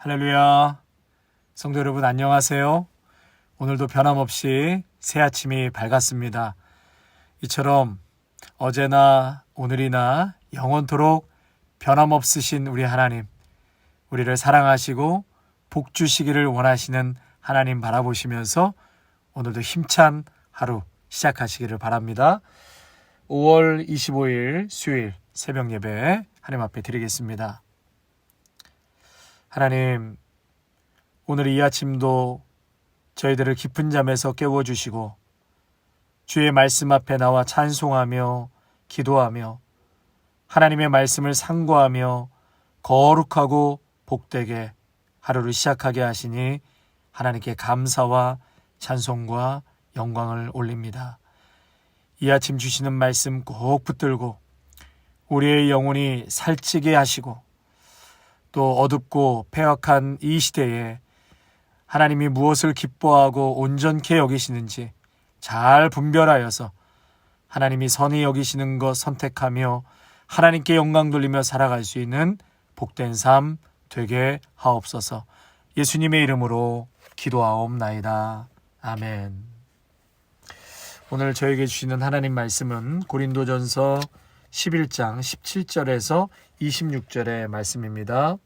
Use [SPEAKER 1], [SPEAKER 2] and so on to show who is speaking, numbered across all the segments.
[SPEAKER 1] 할렐루야. 성도 여러분 안녕하세요. 오늘도 변함없이 새 아침이 밝았습니다. 이처럼 어제나 오늘이나 영원토록 변함없으신 우리 하나님, 우리를 사랑하시고 복 주시기를 원하시는 하나님 바라보시면서 오늘도 힘찬 하루 시작하시기를 바랍니다. 5월 25일 수요일 새벽 예배 하나님 앞에 드리겠습니다. 하나님, 오늘 이 아침도 저희들을 깊은 잠에서 깨워주시고 주의 말씀 앞에 나와 찬송하며 기도하며 하나님의 말씀을 상고하며 거룩하고 복되게 하루를 시작하게 하시니 하나님께 감사와 찬송과 영광을 올립니다. 이 아침 주시는 말씀 꼭 붙들고 우리의 영혼이 살찌게 하시고 또 어둡고 패역한 이 시대에 하나님이 무엇을 기뻐하고 온전케 여기시는지 잘 분별하여서 하나님이 선히 여기시는 것 선택하며 하나님께 영광 돌리며 살아갈 수 있는 복된 삶 되게 하옵소서. 예수님의 이름으로 기도하옵나이다. 아멘. 오늘 저에게 주시는 하나님 말씀은 고린도전서 11장 17절에서 26절의 말씀입니다.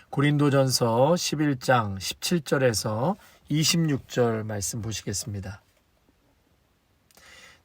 [SPEAKER 1] 고린도전서 11장 17절에서 26절 말씀 보시겠습니다.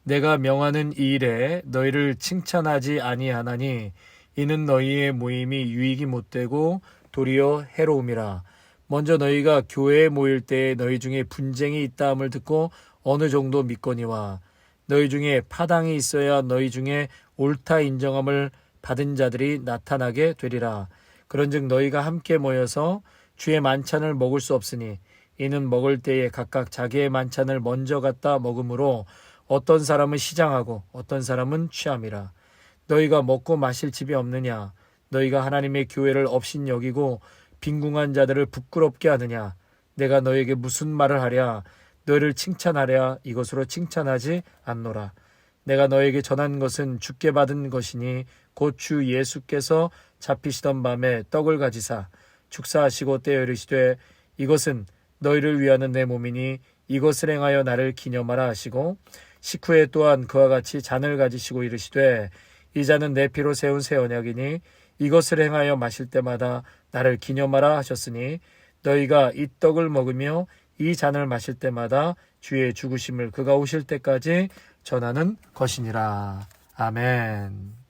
[SPEAKER 1] 내가 명하는 이 일에 너희를 칭찬하지 아니하나니 이는 너희의 모임이 유익이 못되고 도리어 해로움이라. 먼저 너희가 교회에 모일 때에 너희 중에 분쟁이 있다함을 듣고 어느 정도 믿거니와 너희 중에 파당이 있어야 너희 중에 옳다 인정함을 받은 자들이 나타나게 되리라. 그런즉 너희가 함께 모여서 주의 만찬을 먹을 수 없으니 이는 먹을 때에 각각 자기의 만찬을 먼저 갖다 먹으므로 어떤 사람은 시장하고 어떤 사람은 취함이라. 너희가 먹고 마실 집이 없느냐? 너희가 하나님의 교회를 업신 여기고 빈궁한 자들을 부끄럽게 하느냐? 내가 너에게 무슨 말을 하랴? 너희를 칭찬하랴? 이것으로 칭찬하지 않노라. 내가 너에게 전한 것은 주께 받은 것이니 곧 주 예수께서 잡히시던 밤에 떡을 가지사 축사하시고 떼어 이르시되 이것은 너희를 위하는 내 몸이니 이것을 행하여 나를 기념하라 하시고 식후에 또한 그와 같이 잔을 가지시고 이르시되 이 잔은 내 피로 세운 새 언약이니 이것을 행하여 마실 때마다 나를 기념하라 하셨으니 너희가 이 떡을 먹으며 이 잔을 마실 때마다 주의 죽으심을 그가 오실 때까지 전하는 것이니라. 아멘.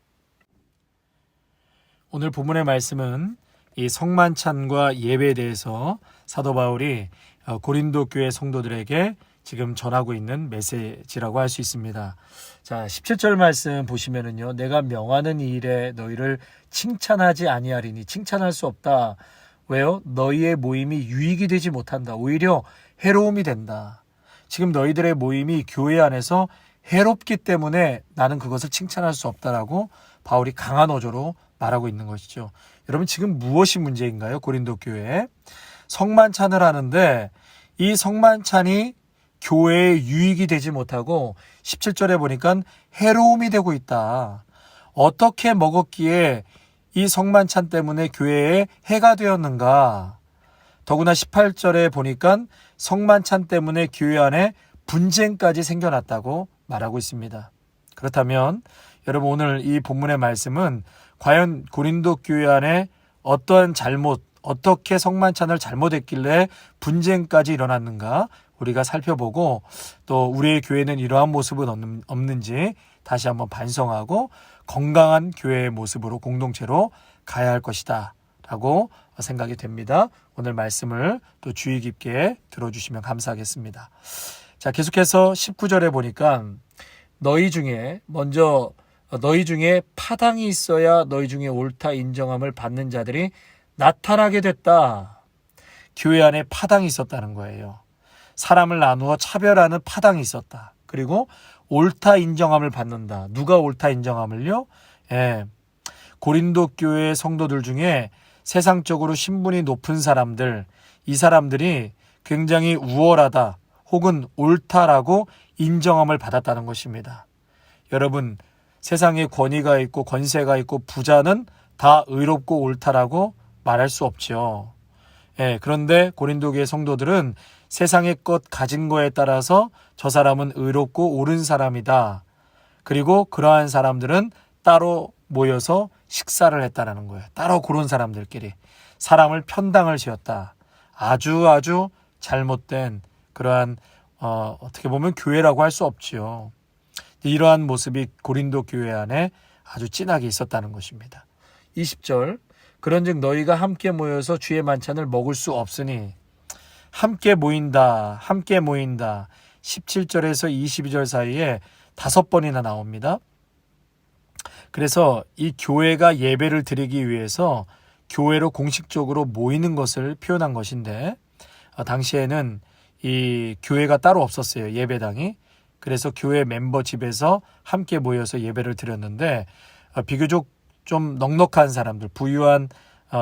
[SPEAKER 1] 오늘 본문의 말씀은 이 성만찬과 예배에 대해서 사도 바울이 고린도 교회 성도들에게 지금 전하고 있는 메시지라고 할 수 있습니다. 자, 17절 말씀 보시면은요. 내가 명하는 이 일에 너희를 칭찬하지 아니하리니 칭찬할 수 없다. 왜요? 너희의 모임이 유익이 되지 못한다. 오히려 해로움이 된다. 지금 너희들의 모임이 교회 안에서 해롭기 때문에 나는 그것을 칭찬할 수 없다라고 바울이 강한 어조로 말하고 있는 것이죠. 여러분 지금 무엇이 문제인가요? 고린도 교회에 성만찬을 하는데 이 성만찬이 교회에 유익이 되지 못하고 17절에 보니까 해로움이 되고 있다. 어떻게 먹었기에 이 성만찬 때문에 교회에 해가 되었는가? 더구나 18절에 보니까 성만찬 때문에 교회 안에 분쟁까지 생겨났다고 말하고 있습니다. 그렇다면 여러분 오늘 이 본문의 말씀은 과연 고린도 교회 안에 어떠한 잘못, 어떻게 성만찬을 잘못했길래 분쟁까지 일어났는가 우리가 살펴보고 또 우리의 교회는 이러한 모습은 없는지 다시 한번 반성하고 건강한 교회의 모습으로 공동체로 가야 할 것이다 라고 생각이 됩니다. 오늘 말씀을 또 주의 깊게 들어주시면 감사하겠습니다. 자, 계속해서 19절에 보니까 너희 중에 파당이 있어야 너희 중에 옳다 인정함을 받는 자들이 나타나게 됐다. 교회 안에 파당이 있었다는 거예요. 사람을 나누어 차별하는 파당이 있었다. 그리고 옳다 인정함을 받는다. 누가 옳다 인정함을요? 고린도 교회 성도들 중에 세상적으로 신분이 높은 사람들, 이 사람들이 굉장히 우월하다 혹은 옳다라고 인정함을 받았다는 것입니다. 여러분, 세상에 권위가 있고 권세가 있고 부자는 다 의롭고 옳다라고 말할 수 없죠. 예, 그런데 고린도 교회 성도들은 세상의 것 가진 거에 따라서 저 사람은 의롭고 옳은 사람이다. 그리고 그러한 사람들은 따로 모여서 식사를 했다라는 거예요. 따로 고른 사람들끼리 사람을 편당을 지었다. 아주 잘못된 그러한 어떻게 보면 교회라고 할 수 없지요. 이러한 모습이 고린도 교회 안에 아주 진하게 있었다는 것입니다. 20절 그런즉 너희가 함께 모여서 주의 만찬을 먹을 수 없으니 함께 모인다. 17절에서 22절 사이에 5번이나 나옵니다. 그래서 이 교회가 예배를 드리기 위해서 교회로 공식적으로 모이는 것을 표현한 것인데 당시에는 이 교회가 따로 없었어요. 예배당이. 그래서 교회 멤버 집에서 함께 모여서 예배를 드렸는데 비교적 좀 넉넉한 사람들, 부유한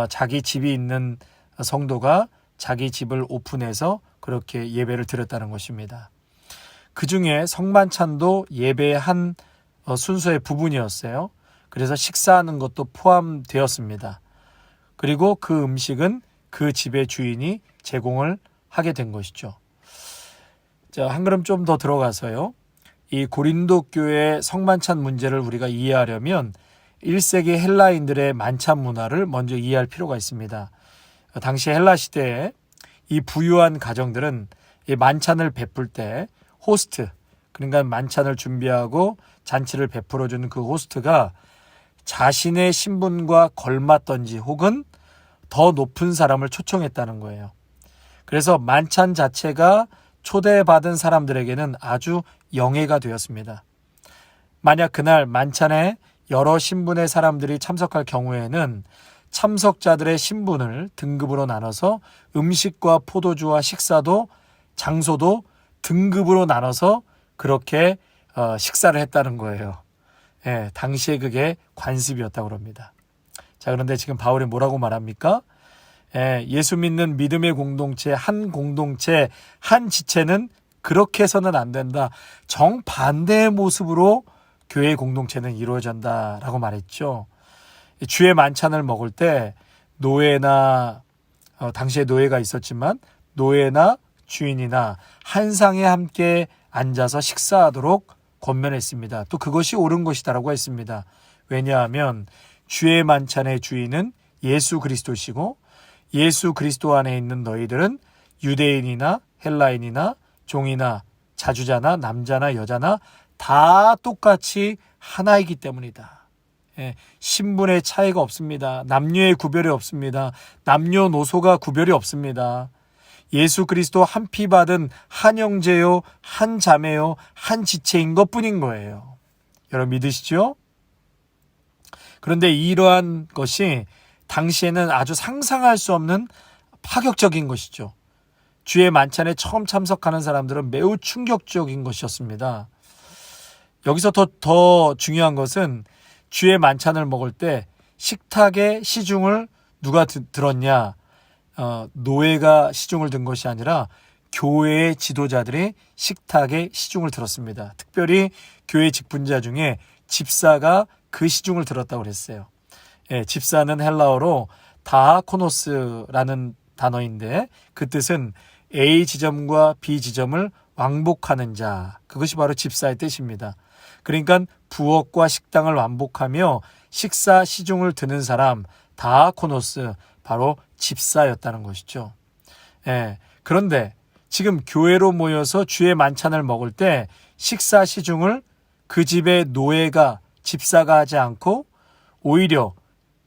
[SPEAKER 1] 자기 집이 있는 성도가 자기 집을 오픈해서 그렇게 예배를 드렸다는 것입니다. 그 중에 성만찬도 예배의 한 순서의 부분이었어요. 그래서 식사하는 것도 포함되었습니다. 그리고 그 음식은 그 집의 주인이 제공을 하게 된 것이죠. 자, 한 걸음 좀 더 들어가서요. 이 고린도 교회의 성만찬 문제를 우리가 이해하려면 1세기 헬라인들의 만찬 문화를 먼저 이해할 필요가 있습니다. 당시 헬라 시대에 이 부유한 가정들은 이 만찬을 베풀 때 호스트, 그러니까 만찬을 준비하고 잔치를 베풀어주는 그 호스트가 자신의 신분과 걸맞던지 혹은 더 높은 사람을 초청했다는 거예요. 그래서 만찬 자체가 초대받은 사람들에게는 아주 영예가 되었습니다. 만약 그날 만찬에 여러 신분의 사람들이 참석할 경우에는 참석자들의 신분을 등급으로 나눠서 음식과 포도주와 식사도 장소도 등급으로 나눠서 그렇게 식사를 했다는 거예요. 예, 당시에 그게 관습이었다고 합니다. 자, 그런데 지금 바울이 뭐라고 말합니까? 예수 믿는 믿음의 공동체, 한 지체는 그렇게 해서는 안 된다. 정반대의 모습으로 교회의 공동체는 이루어진다라고 말했죠. 주의 만찬을 먹을 때 노예나 당시에 노예가 있었지만 노예나 주인이나 한 상에 함께 앉아서 식사하도록 권면했습니다. 또 그것이 옳은 것이다라고 했습니다. 왜냐하면 주의 만찬의 주인은 예수 그리스도시고 예수 그리스도 안에 있는 너희들은 유대인이나 헬라인이나 종이나 자주자나 남자나 여자나 다 똑같이 하나이기 때문이다. 신분의 차이가 없습니다. 남녀의 구별이 없습니다. 남녀노소가 구별이 없습니다. 예수 그리스도 한 피 받은 한 형제요, 한 자매요, 한 지체인 것뿐인 거예요. 여러분 믿으시죠? 그런데 이러한 것이 당시에는 아주 상상할 수 없는 파격적인 것이죠. 주의 만찬에 처음 참석하는 사람들은 매우 충격적인 것이었습니다. 여기서 더 중요한 것은 주의 만찬을 먹을 때 식탁에 시중을 누가 들었냐? 노예가 시중을 든 것이 아니라 교회의 지도자들이 식탁에 시중을 들었습니다. 특별히 교회 직분자 중에 집사가 그 시중을 들었다고 그랬어요. 집사는 헬라어로 다하코노스라는 단어인데 그 뜻은 A 지점과 B 지점을 왕복하는 자, 그것이 바로 집사의 뜻입니다. 그러니까 부엌과 식당을 왕복하며 식사 시중을 드는 사람, 다하코노스, 바로 집사였다는 것이죠. 그런데 지금 교회로 모여서 주의 만찬을 먹을 때 식사 시중을 그 집의 노예가, 집사가 하지 않고 오히려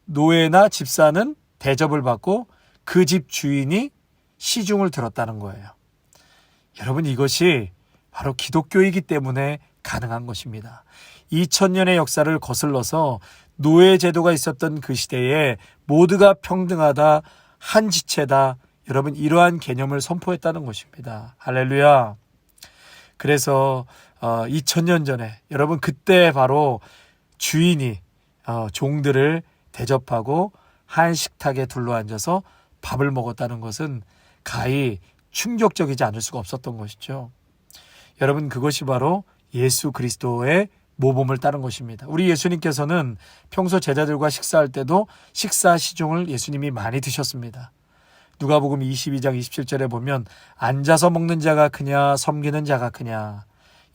[SPEAKER 1] 노예나 집사는 대접을 받고 그 집 주인이 시중을 들었다는 거예요. 여러분, 이것이 바로 기독교이기 때문에 가능한 것입니다. 2000년의 역사를 거슬러서 노예 제도가 있었던 그 시대에 모두가 평등하다, 한 지체다. 여러분, 이러한 개념을 선포했다는 것입니다. 할렐루야. 그래서 2000년 전에 여러분 그때 바로 주인이 종들을 대접하고 한 식탁에 둘러앉아서 밥을 먹었다는 것은 가히 충격적이지 않을 수가 없었던 것이죠. 여러분, 그것이 바로 예수 그리스도의 모범을 따른 것입니다. 우리 예수님께서는 평소 제자들과 식사할 때도 식사 시중을 예수님이 많이 드셨습니다. 누가복음 22장 27절에 보면 앉아서 먹는 자가 크냐 섬기는 자가 크냐.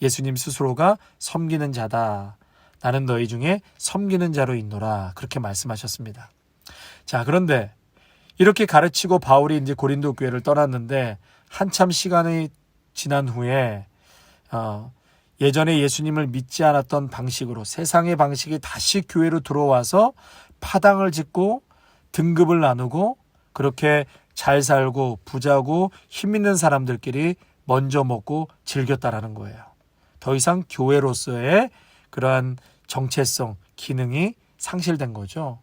[SPEAKER 1] 예수님 스스로가 섬기는 자다. 나는 너희 중에 섬기는 자로 있노라. 그렇게 말씀하셨습니다. 자, 그런데 이렇게 가르치고 바울이 이제 고린도 교회를 떠났는데 한참 시간이 지난 후에 예전에 예수님을 믿지 않았던 방식으로 세상의 방식이 다시 교회로 들어와서 파당을 짓고 등급을 나누고 그렇게 잘 살고 부자고 힘 있는 사람들끼리 먼저 먹고 즐겼다라는 거예요. 더 이상 교회로서의 그러한 정체성, 기능이 상실된 거죠.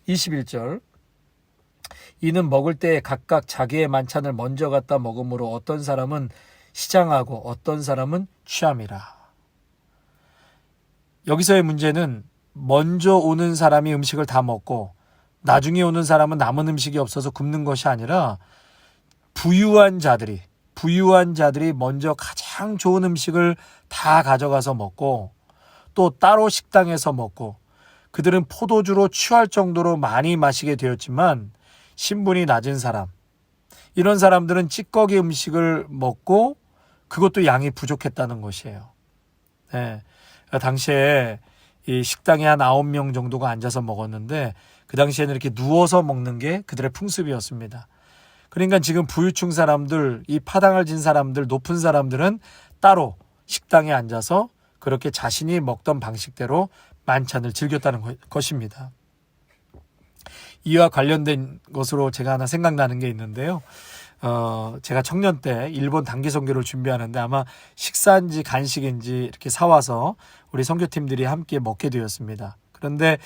[SPEAKER 1] 21절 이는 먹을 때 각각 자기의 만찬을 먼저 갖다 먹으므로 어떤 사람은 시장하고 어떤 사람은 취함이라. 여기서의 문제는 먼저 오는 사람이 음식을 다 먹고 나중에 오는 사람은 남은 음식이 없어서 굶는 것이 아니라 부유한 자들이 먼저 가장 좋은 음식을 다 가져가서 먹고 또 따로 식당에서 먹고 그들은 포도주로 취할 정도로 많이 마시게 되었지만 신분이 낮은 사람, 이런 사람들은 찌꺼기 음식을 먹고 그것도 양이 부족했다는 것이에요. 네. 당시에 이 식당에 한 9명 정도가 앉아서 먹었는데 그 당시에는 이렇게 누워서 먹는 게 그들의 풍습이었습니다. 그러니까 지금 부유층 사람들, 이 파당을 진 사람들, 높은 사람들은 따로 식당에 앉아서 그렇게 자신이 먹던 방식대로 만찬을 즐겼다는 것입니다. 이와 관련된 것으로 제가 하나 생각나는 게 있는데요. 제가 청년 때 일본 단기 선교를 준비하는데 아마 식사인지 간식인지 이렇게 사와서 우리 선교팀들이 함께 먹게 되었습니다. 그런데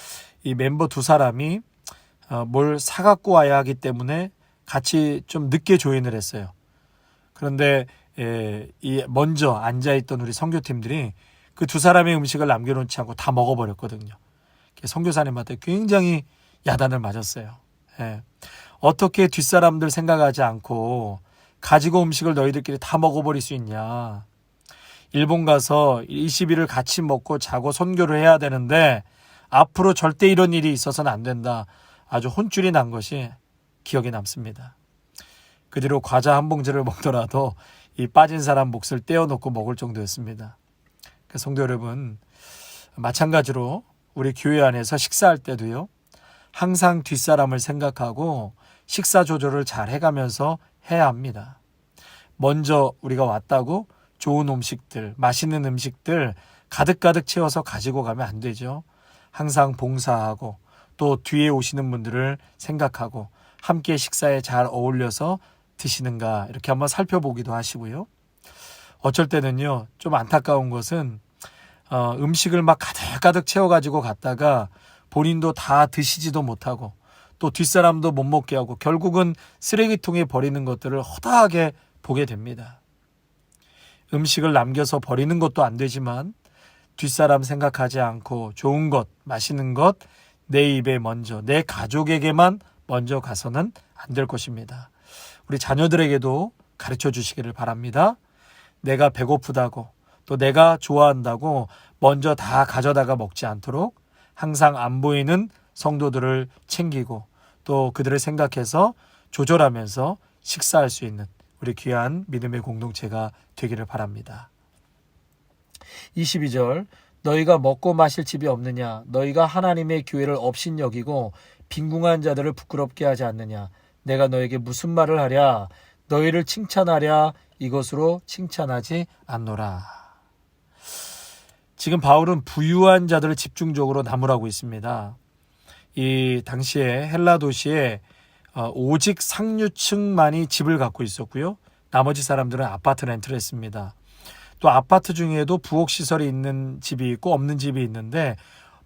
[SPEAKER 1] 이 멤버 2사람이 뭘 사갖고 와야 하기 때문에 같이 좀 늦게 조인을 했어요. 그런데 이 먼저 앉아있던 우리 선교팀들이 그 2사람의 음식을 남겨놓지 않고 다 먹어버렸거든요. 선교사님한테 굉장히 야단을 맞았어요. 어떻게 뒷사람들 생각하지 않고 가지고 음식을 너희들끼리 다 먹어버릴 수 있냐. 일본 가서 20일을 같이 먹고 자고 선교를 해야 되는데 앞으로 절대 이런 일이 있어서는 안 된다. 아주 혼쭐이 난 것이 기억에 남습니다. 그 뒤로 과자 한 봉지를 먹더라도 이 빠진 사람 몫을 떼어놓고 먹을 정도였습니다. 성도 여러분, 마찬가지로 우리 교회 안에서 식사할 때도요. 항상 뒷사람을 생각하고 식사 조절을 잘 해가면서 해야 합니다. 먼저 우리가 왔다고 좋은 음식들, 맛있는 음식들 가득가득 채워서 가지고 가면 안 되죠. 항상 봉사하고 또 뒤에 오시는 분들을 생각하고 함께 식사에 잘 어울려서 드시는가 이렇게 한번 살펴보기도 하시고요. 어쩔 때는요, 좀 안타까운 것은 음식을 막 가득가득 채워가지고 갔다가 본인도 다 드시지도 못하고 또 뒷사람도 못 먹게 하고 결국은 쓰레기통에 버리는 것들을 허다하게 보게 됩니다. 음식을 남겨서 버리는 것도 안 되지만 뒷사람 생각하지 않고 좋은 것, 맛있는 것 내 입에 먼저, 내 가족에게만 먼저 가서는 안 될 것입니다. 우리 자녀들에게도 가르쳐 주시기를 바랍니다. 내가 배고프다고 또 내가 좋아한다고 먼저 다 가져다가 먹지 않도록 항상 안 보이는 성도들을 챙기고 또 그들을 생각해서 조절하면서 식사할 수 있는 우리 귀한 믿음의 공동체가 되기를 바랍니다. 22절 너희가 먹고 마실 집이 없느냐 너희가 하나님의 교회를 업신여기고 빈궁한 자들을 부끄럽게 하지 않느냐 내가 너에게 무슨 말을 하랴 너희를 칭찬하랴 이것으로 칭찬하지 않노라. 지금 바울은 부유한 자들을 집중적으로 나무라고 있습니다. 이 당시에 헬라 도시에 오직 상류층만이 집을 갖고 있었고요. 나머지 사람들은 아파트 렌트를 했습니다. 또 아파트 중에도 부엌시설이 있는 집이 있고 없는 집이 있는데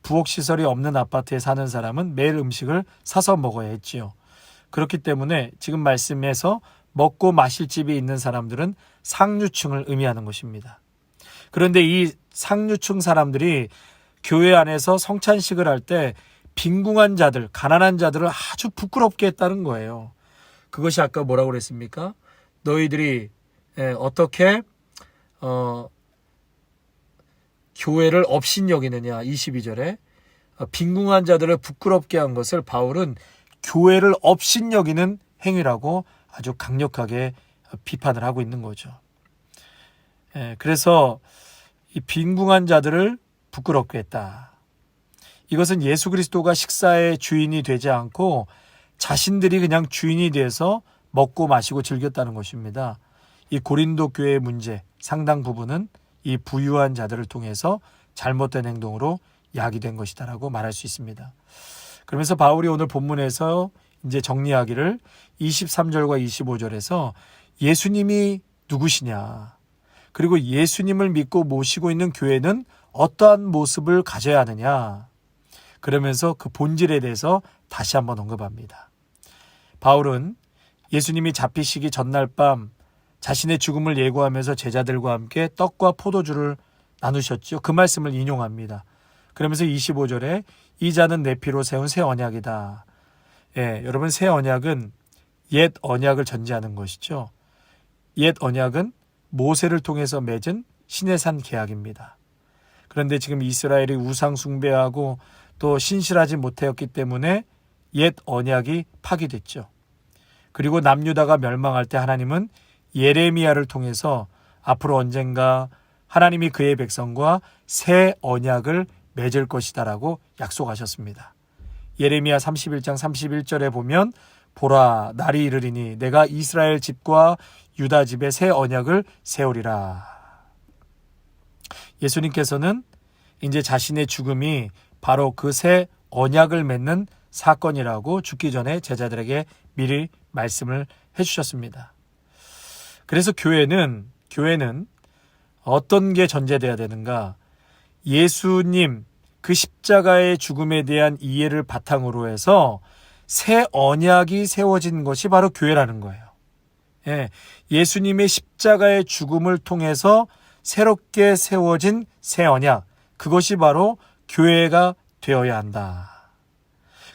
[SPEAKER 1] 부엌시설이 없는 아파트에 사는 사람은 매일 음식을 사서 먹어야 했지요. 그렇기 때문에 지금 말씀에서 먹고 마실 집이 있는 사람들은 상류층을 의미하는 것입니다. 그런데 이 상류층 사람들이 교회 안에서 성찬식을 할 때 빈궁한 자들, 가난한 자들을 아주 부끄럽게 했다는 거예요. 그것이 아까 뭐라고 그랬습니까? 너희들이 어떻게 교회를 업신여기느냐. 22절에 빈궁한 자들을 부끄럽게 한 것을 바울은 교회를 업신여기는 행위라고 아주 강력하게 비판을 하고 있는 거죠. 그래서 이 빈궁한 자들을 부끄럽게 했다. 이것은 예수 그리스도가 식사의 주인이 되지 않고 자신들이 그냥 주인이 돼서 먹고 마시고 즐겼다는 것입니다. 이 고린도 교회의 문제 상당 부분은 이 부유한 자들을 통해서 잘못된 행동으로 야기된 것이다라고 말할 수 있습니다. 그러면서 바울이 오늘 본문에서 이제 정리하기를 23절과 25절에서 예수님이 누구시냐, 그리고 예수님을 믿고 모시고 있는 교회는 어떠한 모습을 가져야 하느냐, 그러면서 그 본질에 대해서 다시 한번 언급합니다. 바울은 예수님이 잡히시기 전날 밤 자신의 죽음을 예고하면서 제자들과 함께 떡과 포도주를 나누셨죠. 그 말씀을 인용합니다. 그러면서 25절에 이 잔은 내 피로 세운 새 언약이다. 여러분, 새 언약은 옛 언약을 전제하는 것이죠. 옛 언약은 모세를 통해서 맺은 시내산 계약입니다. 그런데 지금 이스라엘이 우상 숭배하고 또 신실하지 못하였기 때문에 옛 언약이 파기됐죠. 그리고 남유다가 멸망할 때 하나님은 예레미야를 통해서 앞으로 언젠가 하나님이 그의 백성과 새 언약을 맺을 것이다라고 약속하셨습니다. 예레미야 31장 31절에 보면 보라, 날이 이르리니 내가 이스라엘 집과 유다 집에 새 언약을 세우리라. 예수님께서는 이제 자신의 죽음이 바로 그 새 언약을 맺는 사건이라고 죽기 전에 제자들에게 미리 말씀을 해주셨습니다. 그래서 교회는 어떤 게 전제돼야 되는가? 예수님 그 십자가의 죽음에 대한 이해를 바탕으로 해서 새 언약이 세워진 것이 바로 교회라는 거예요. 예수님의 십자가의 죽음을 통해서 새롭게 세워진 새 언약, 그것이 바로 교회가 되어야 한다.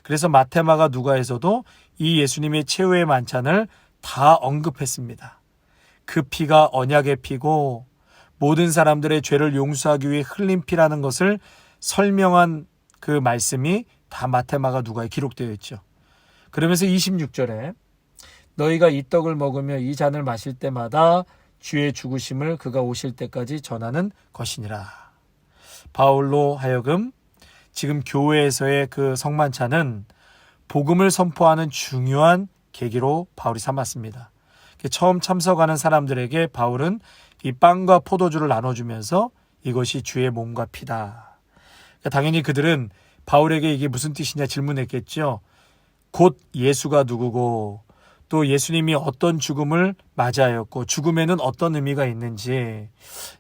[SPEAKER 1] 그래서 마테마가 누가에서도 이 예수님의 최후의 만찬을 다 언급했습니다. 그 피가 언약의 피고 모든 사람들의 죄를 용서하기 위해 흘린 피라는 것을 설명한 그 말씀이 다 마테마가 누가에 기록되어 있죠. 그러면서 26절에 너희가 이 떡을 먹으며 이 잔을 마실 때마다 주의 죽으심을 그가 오실 때까지 전하는 것이니라. 바울로 하여금 지금 교회에서의 그 성만찬은 복음을 선포하는 중요한 계기로 바울이 삼았습니다. 처음 참석하는 사람들에게 바울은 이 빵과 포도주를 나눠주면서 이것이 주의 몸과 피다. 당연히 그들은 바울에게 이게 무슨 뜻이냐 질문했겠죠. 곧 예수가 누구고 또 예수님이 어떤 죽음을 맞이하였고 죽음에는 어떤 의미가 있는지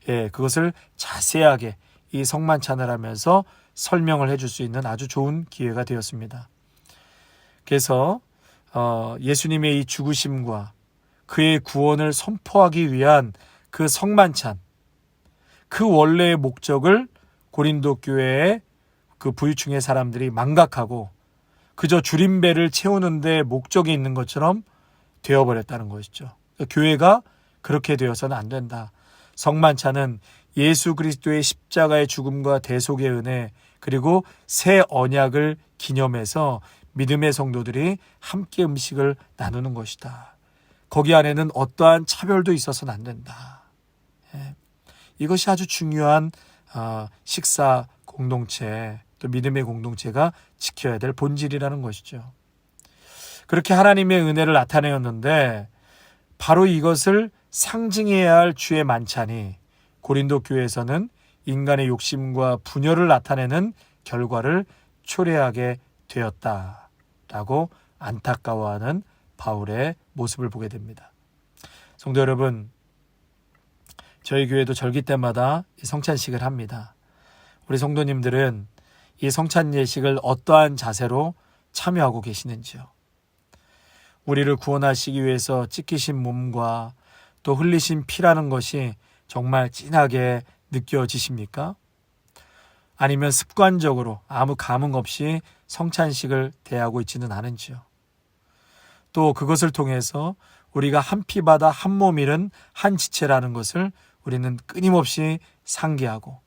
[SPEAKER 1] 그것을 자세하게 이 성만찬을 하면서 설명을 해줄 수 있는 아주 좋은 기회가 되었습니다. 그래서 예수님의 이 죽으심과 그의 구원을 선포하기 위한 그 성만찬, 그 원래의 목적을 고린도 교회의 그 부유층의 사람들이 망각하고 그저 줄임배를 채우는데 목적이 있는 것처럼 되어버렸다는 것이죠. 교회가 그렇게 되어서는 안 된다. 성만찬은 예수 그리스도의 십자가의 죽음과 대속의 은혜 그리고 새 언약을 기념해서 믿음의 성도들이 함께 음식을 나누는 것이다. 거기 안에는 어떠한 차별도 있어서는 안 된다. 이것이 아주 중요한 식사 공동체 또 믿음의 공동체가 지켜야 될 본질이라는 것이죠. 그렇게 하나님의 은혜를 나타내었는데 바로 이것을 상징해야 할 주의 만찬이 고린도 교회에서는 인간의 욕심과 분열을 나타내는 결과를 초래하게 되었다라고 안타까워하는 바울의 모습을 보게 됩니다. 성도 여러분, 저희 교회도 절기 때마다 성찬식을 합니다. 우리 성도님들은 이 성찬 예식을 어떠한 자세로 참여하고 계시는지요? 우리를 구원하시기 위해서 찢기신 몸과 또 흘리신 피라는 것이 정말 진하게 느껴지십니까? 아니면 습관적으로 아무 감흥 없이 성찬식을 대하고 있지는 않은지요? 또 그것을 통해서 우리가 한 피바다 한 몸 잃은 한 지체라는 것을 우리는 끊임없이 상기하고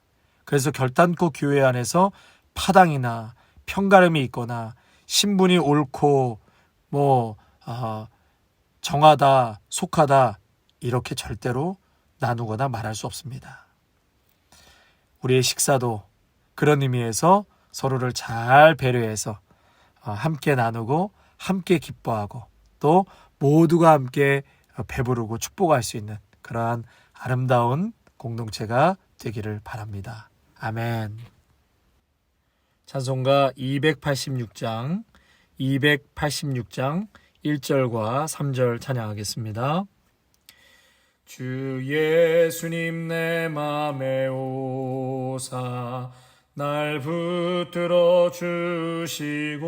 [SPEAKER 1] 그래서 결단코 교회 안에서 파당이나 편가름이 있거나 신분이 옳고 정하다, 속하다 이렇게 절대로 나누거나 말할 수 없습니다. 우리의 식사도 그런 의미에서 서로를 잘 배려해서 함께 나누고 함께 기뻐하고 또 모두가 함께 배부르고 축복할 수 있는 그러한 아름다운 공동체가 되기를 바랍니다. 아멘. 찬송가 286장 1절과 3절 찬양하겠습니다. 주 예수님 내 맘에 오사 날 붙들어 주시고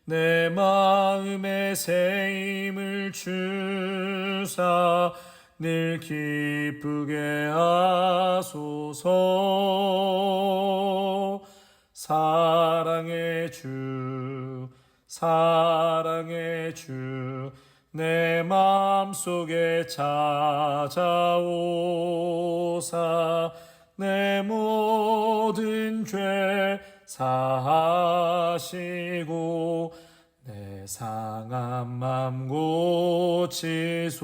[SPEAKER 1] 내 마음에 새 힘을 주사 늘 기쁘게 하소서. 사랑의 주 내 마음속에 찾아오사 내 모든 죄 사하시고 내 상한 맘 고치소서.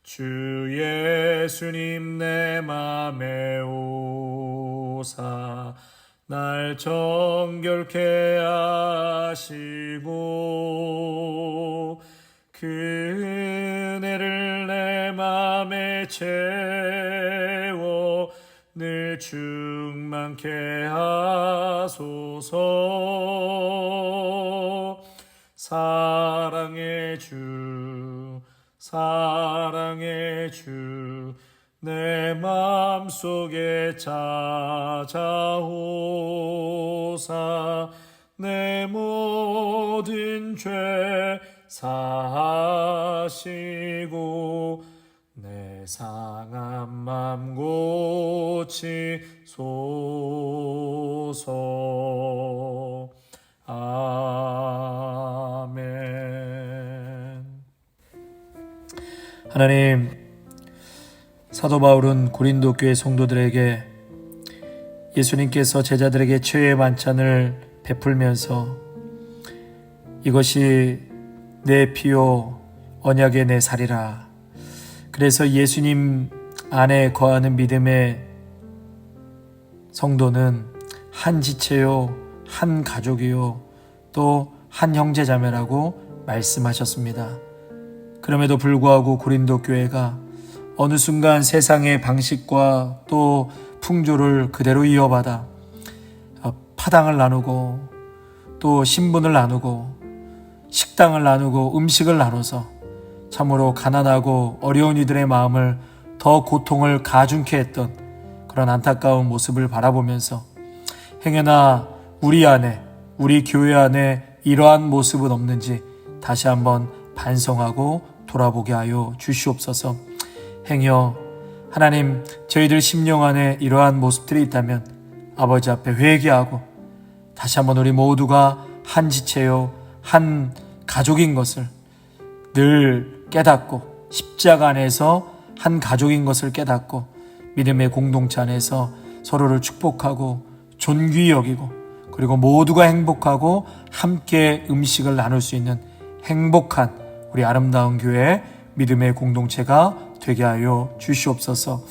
[SPEAKER 1] 주 예수님 내 맘에 오사 날 정결케 하시고 그 은혜를 내 맘에 채워 늘 충만케 하소서. 사랑의 주 내 맘속에 찾아오사 내 모든 죄 사하시고 내 상한 맘 고치소서. 아멘. 하나님, 사도 바울은 고린도 교회 성도들에게 예수님께서 제자들에게 최후의 만찬을 베풀면서 이것이 내 피요 언약의 내 살이라. 그래서 예수님 안에 거하는 믿음의 성도는 한 지체요, 한 가족이요, 또 한 형제자매라고 말씀하셨습니다. 그럼에도 불구하고 고린도 교회가 어느 순간 세상의 방식과 또 풍조를 그대로 이어받아 파당을 나누고 또 신분을 나누고 식당을 나누고 음식을 나눠서 참으로 가난하고 어려운 이들의 마음을 더 고통을 가중케 했던 그런 안타까운 모습을 바라보면서 행여나 우리 안에, 우리 교회 안에 이러한 모습은 없는지 다시 한번 반성하고 돌아보게 하여 주시옵소서. 행여 하나님, 저희들 심령 안에 이러한 모습들이 있다면 아버지 앞에 회개하고 다시 한번 우리 모두가 한 지체요, 한 가족인 것을 늘 깨닫고 십자가 안에서 한 가족인 것을 깨닫고 믿음의 공동체 안에서 서로를 축복하고 존귀히 여기고 그리고 모두가 행복하고 함께 음식을 나눌 수 있는 행복한 우리 아름다운 교회 믿음의 공동체가 되게 하여 주시옵소서.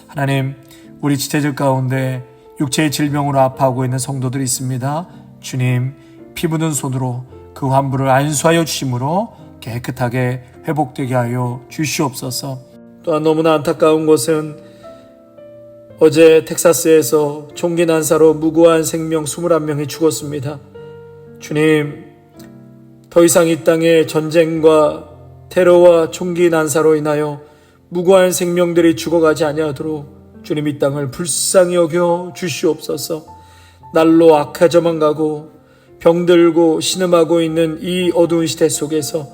[SPEAKER 1] 하나님, 우리 지체들 가운데 육체의 질병으로 아파하고 있는 성도들이 있습니다. 주님, 피 묻은 손으로 그 환부를 안수하여 주심으로 깨끗하게 회복되게 하여 주시옵소서. 또한 너무나 안타까운 것은 어제 텍사스에서 총기 난사로 무고한 생명 21명이 죽었습니다. 주님, 더 이상 이 땅에 전쟁과 테러와 총기 난사로 인하여 무고한 생명들이 죽어가지 아니하도록 주님 이 땅을 불쌍히 여겨 주시옵소서. 날로 악해져만 가고 병들고 신음하고 있는 이 어두운 시대 속에서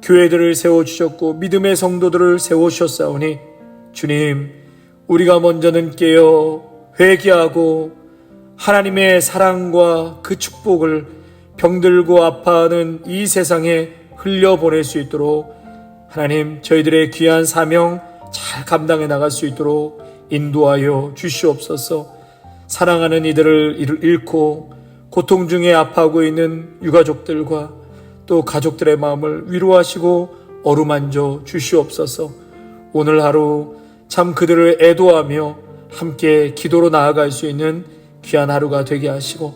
[SPEAKER 1] 교회들을 세워주셨고 믿음의 성도들을 세워주셨사오니 주님, 우리가 먼저는 깨어 회개하고 하나님의 사랑과 그 축복을 병들고 아파하는 이 세상에 흘려보낼 수 있도록 하나님, 저희들의 귀한 사명 잘 감당해 나갈 수 있도록 인도하여 주시옵소서. 사랑하는 이들을 잃고 고통 중에 아파하고 있는 유가족들과 또 가족들의 마음을 위로하시고 어루만져 주시옵소서. 오늘 하루 참 그들을 애도하며 함께 기도로 나아갈 수 있는 귀한 하루가 되게 하시고,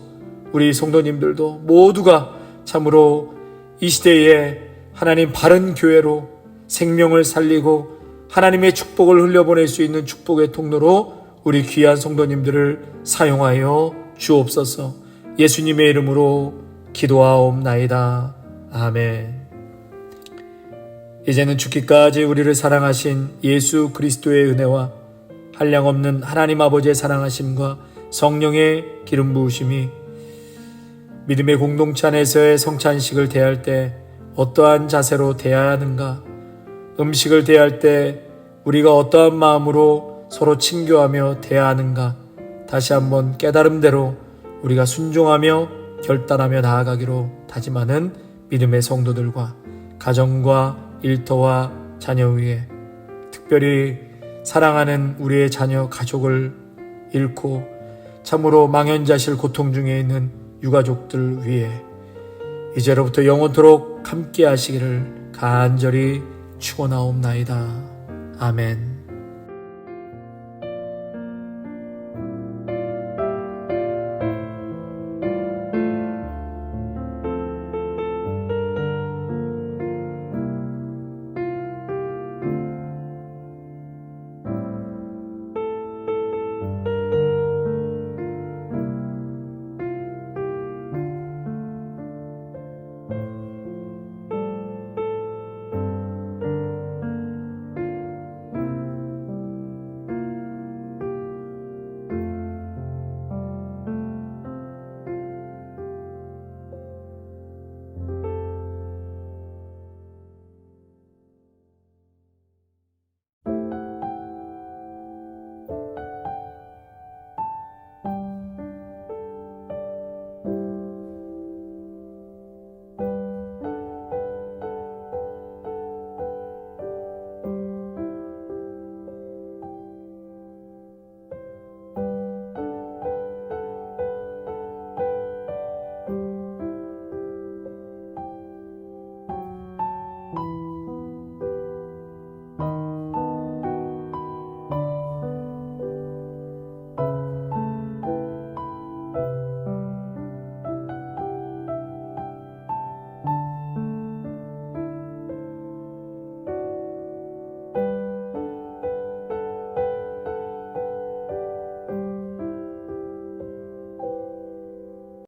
[SPEAKER 1] 우리 성도님들도 모두가 참으로 이 시대에 하나님 바른 교회로 생명을 살리고 하나님의 축복을 흘려보낼 수 있는 축복의 통로로 우리 귀한 성도님들을 사용하여 주옵소서. 예수님의 이름으로 기도하옵나이다. 아멘. 이제는 죽기까지 우리를 사랑하신 예수 그리스도의 은혜와 한량없는 하나님 아버지의 사랑하심과 성령의 기름 부으심이 믿음의 공동체 안에서의 성찬식을 대할 때 어떠한 자세로 대해야 하는가, 음식을 대할 때 우리가 어떠한 마음으로 서로 친교하며 대해야 하는가, 다시 한번 깨달음대로 우리가 순종하며 결단하며 나아가기로 다짐하는 믿음의 성도들과 가정과 일터와 자녀 위에, 특별히 사랑하는 우리의 자녀 가족을 잃고 참으로 망연자실 고통 중에 있는 유가족들 위에 이제로부터 영원토록 함께 하시기를 간절히 축원하옵나이다. 아멘.